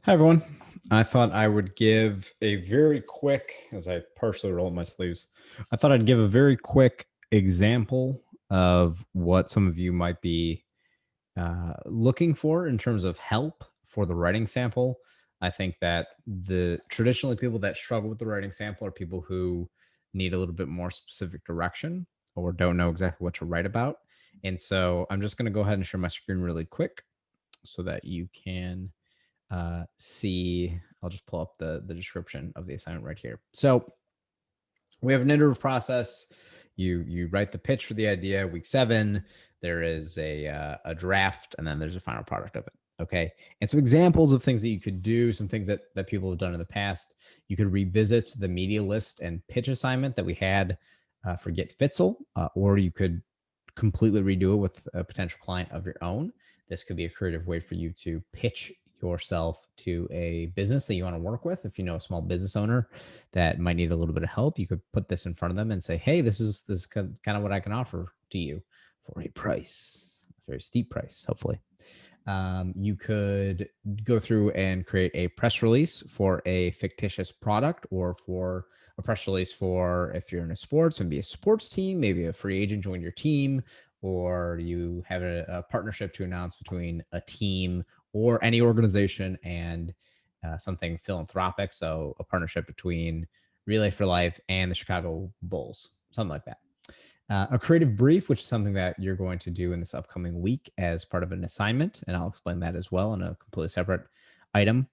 Hi, everyone. I thought I would give a very quick, as I partially roll up my sleeves, I thought I'd give a very quick example of what some of you might be looking for in terms of help for the writing sample. I think that the traditionally people that struggle with the writing sample are people who need a little bit more specific direction or don't know exactly what to write about. And so I'm just going to go ahead and share my screen really quick so that you can see. I'll just pull up the description of the assignment right here. So we have an iterative process. You write the pitch for the idea. Week 7, there is a draft, and then there's a final product of it. Okay, and some examples of things that you could do, some things that people have done in the past. You could revisit the media list and pitch assignment that we had for Get Fitzel, or you could completely redo it with a potential client of your own. This could be a creative way for you to pitch yourself to a business that you want to work with. If you know a small business owner that might need a little bit of help, you could put this in front of them and say, "Hey, this is kind of what I can offer to you for a price, a very steep price, hopefully." You could go through and create a press release for a fictitious product, or for a press release for if you're in a sports, maybe a sports team, maybe a free agent joined your team, or you have a partnership to announce between a team or any organization and something philanthropic. So a partnership between Relay for Life and the Chicago Bulls, something like that. A creative brief, which is something that you're going to do in this upcoming week as part of an assignment, and I'll explain that as well in a completely separate item.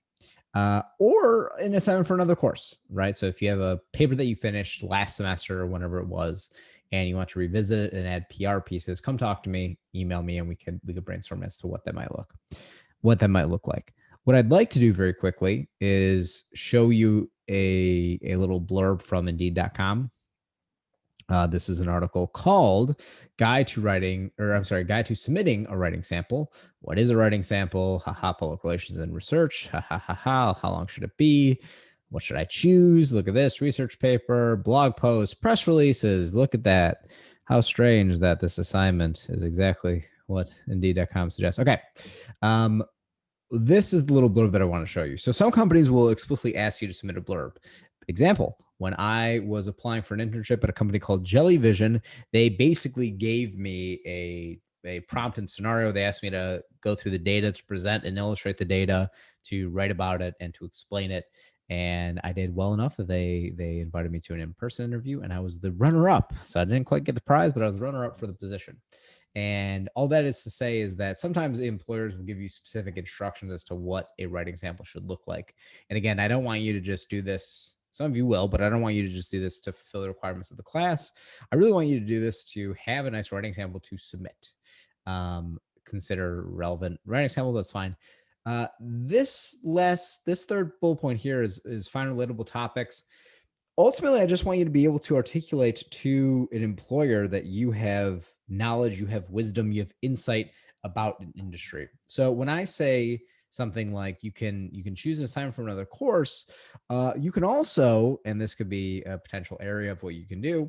Or an assignment for another course, right? So if you have a paper that you finished last semester or whenever it was, and you want to revisit it and add PR pieces, come talk to me, email me, and we could brainstorm as to what that might look like. What I'd like to do very quickly is show you a little blurb from Indeed.com. This is an article called Guide to Submitting a Writing Sample. What is a writing sample? Haha, public relations and research. Ha ha ha ha. How long should it be? What should I choose? Look at this research paper, blog posts, press releases. Look at that. How strange that this assignment is exactly what Indeed.com suggests. Okay. This is the little blurb that I want to show you. So some companies will explicitly ask you to submit a blurb. Example, when I was applying for an internship at a company called Jellyvision, they basically gave me a prompt and scenario. They asked me to go through the data, to present and illustrate the data, to write about it, and to explain it. And I did well enough that they invited me to an in-person interview, and I was the runner-up. So I didn't quite get the prize, but I was runner-up for the position. And all that is to say is that sometimes employers will give you specific instructions as to what a writing sample should look like. And again, I don't want you to just do this. Some of you will, but I don't want you to just do this to fulfill the requirements of the class. I really want you to do this to have a nice writing sample to submit. Consider relevant writing sample. That's fine. This third bullet point here is find relatable topics. Ultimately, I just want you to be able to articulate to an employer that you have knowledge, you have wisdom, you have insight about an industry. So when I say something like you can choose an assignment from another course, you can also, and this could be a potential area of what you can do,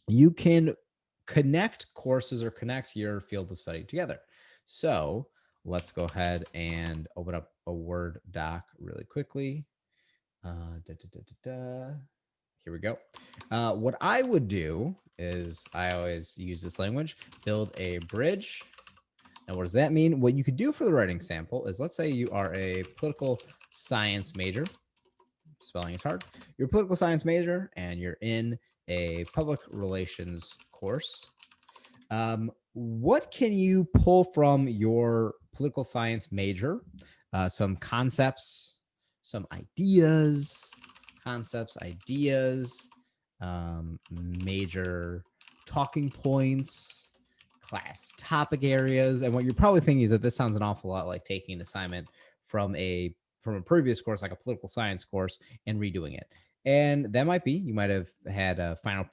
you can connect courses or connect your field of study together. So let's go ahead and open up a Word doc really quickly. Here we go. What I would do is I always use this language, build a bridge. Now, what does that mean? What you could do for the writing sample is, let's say you are a political science major. Spelling is hard. You're a political science major and you're in a public relations course. What can you pull from your political science major? Some concepts, some ideas, major talking points, class topic areas. And what you're probably thinking is that this sounds an awful lot like taking an assignment from a previous course, like a political science course, and redoing it. And that might be, you might have had a final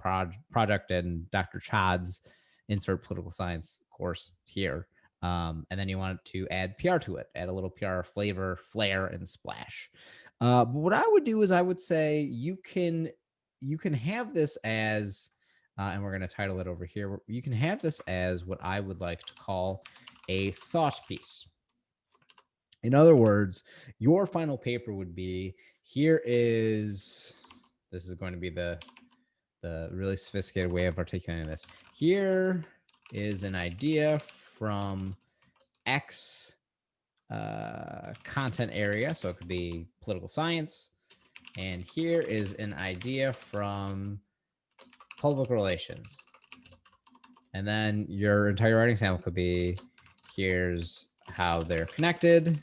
project in Dr. Chad's insert political science course here. And then you want to add PR to it, add a little PR flavor, flair, and splash. But what I would do is I would say you can have this as, and we're going to title it over here. You can have this as what I would like to call a thought piece. In other words, your final paper would be, here is, this is going to be the really sophisticated way of articulating this. Here is an idea from X content area. So it could be political science. And here is an idea from public relations. And then your entire writing sample could be, here's how they're connected.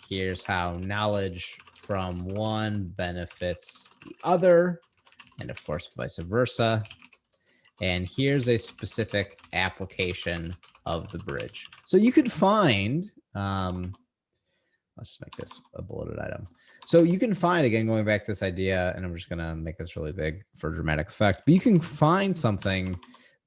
Here's how knowledge from one benefits the other. And of course, vice versa. And here's a specific application of the bridge. So you could find, let's just make this a bulleted item. So you can find, again, going back to this idea, and I'm just going to make this really big for dramatic effect, but you can find something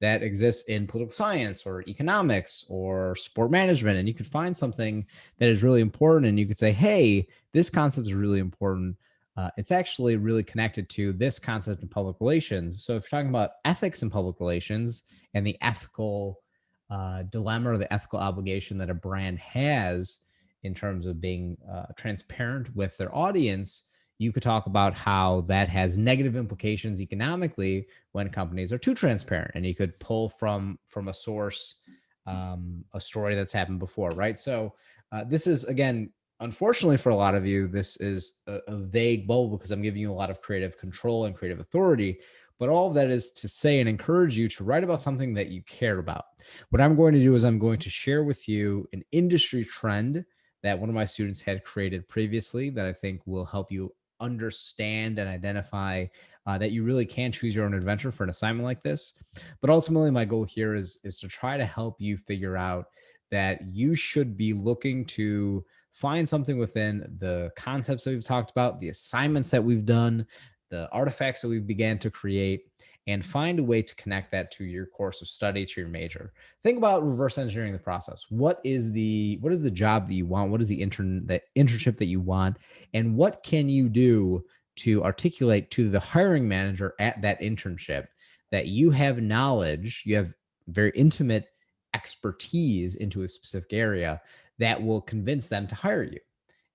that exists in political science or economics or sport management, and you could find something that is really important, and you could say, hey, this concept is really important. It's actually really connected to this concept in public relations. So if you're talking about ethics in public relations and the ethical dilemma or the ethical obligation that a brand has in terms of being transparent with their audience, you could talk about how that has negative implications economically when companies are too transparent. And you could pull from a source, a story that's happened before, right? So this is, again, unfortunately for a lot of you, this is a vague bubble because I'm giving you a lot of creative control and creative authority. But all of that is to say and encourage you to write about something that you care about. What I'm going to do is I'm going to share with you an industry trend that one of my students had created previously that I think will help you understand and identify that you really can choose your own adventure for an assignment like this. But ultimately, my goal here is to try to help you figure out that you should be looking to find something within the concepts that we've talked about, the assignments that we've done, the artifacts that we've began to create, and find a way to connect that to your course of study, to your major. Think about reverse engineering the process. What is the job that you want? What is the internship that you want? And what can you do to articulate to the hiring manager at that internship that you have knowledge, you have very intimate expertise into a specific area that will convince them to hire you.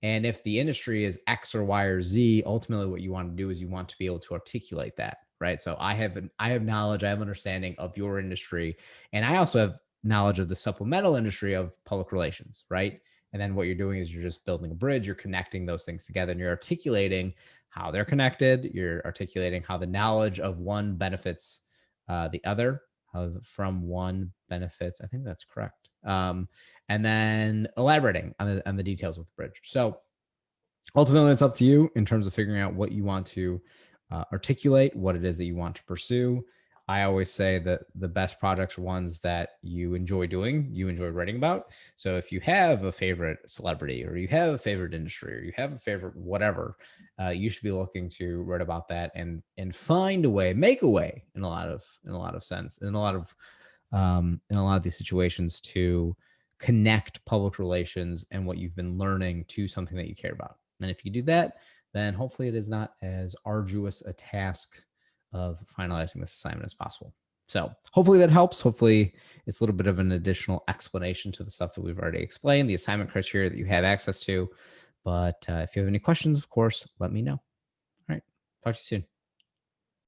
And if the industry is X or Y or Z, ultimately what you want to do is you want to be able to articulate that, right? So I have knowledge, I have understanding of your industry, and I also have knowledge of the supplemental industry of public relations, right? And then what you're doing is you're just building a bridge, you're connecting those things together, and you're articulating how they're connected, you're articulating how the knowledge of one benefits the other, how from one benefits, I think that's correct. And then elaborating on the details of the bridge. So ultimately, it's up to you in terms of figuring out what you want to articulate, what it is that you want to pursue. I always say that the best projects are ones that you enjoy doing, you enjoy writing about. So if you have a favorite celebrity or you have a favorite industry or you have a favorite whatever, you should be looking to write about that and find a way, make a way in a lot of sense, in a lot of these situations to connect public relations and what you've been learning to something that you care about. And if you do that, then hopefully it is not as arduous a task of finalizing this assignment as possible. So hopefully that helps. Hopefully it's a little bit of an additional explanation to the stuff that we've already explained, the assignment criteria that you have access to. But if you have any questions, of course, let me know. All right. Talk to you soon.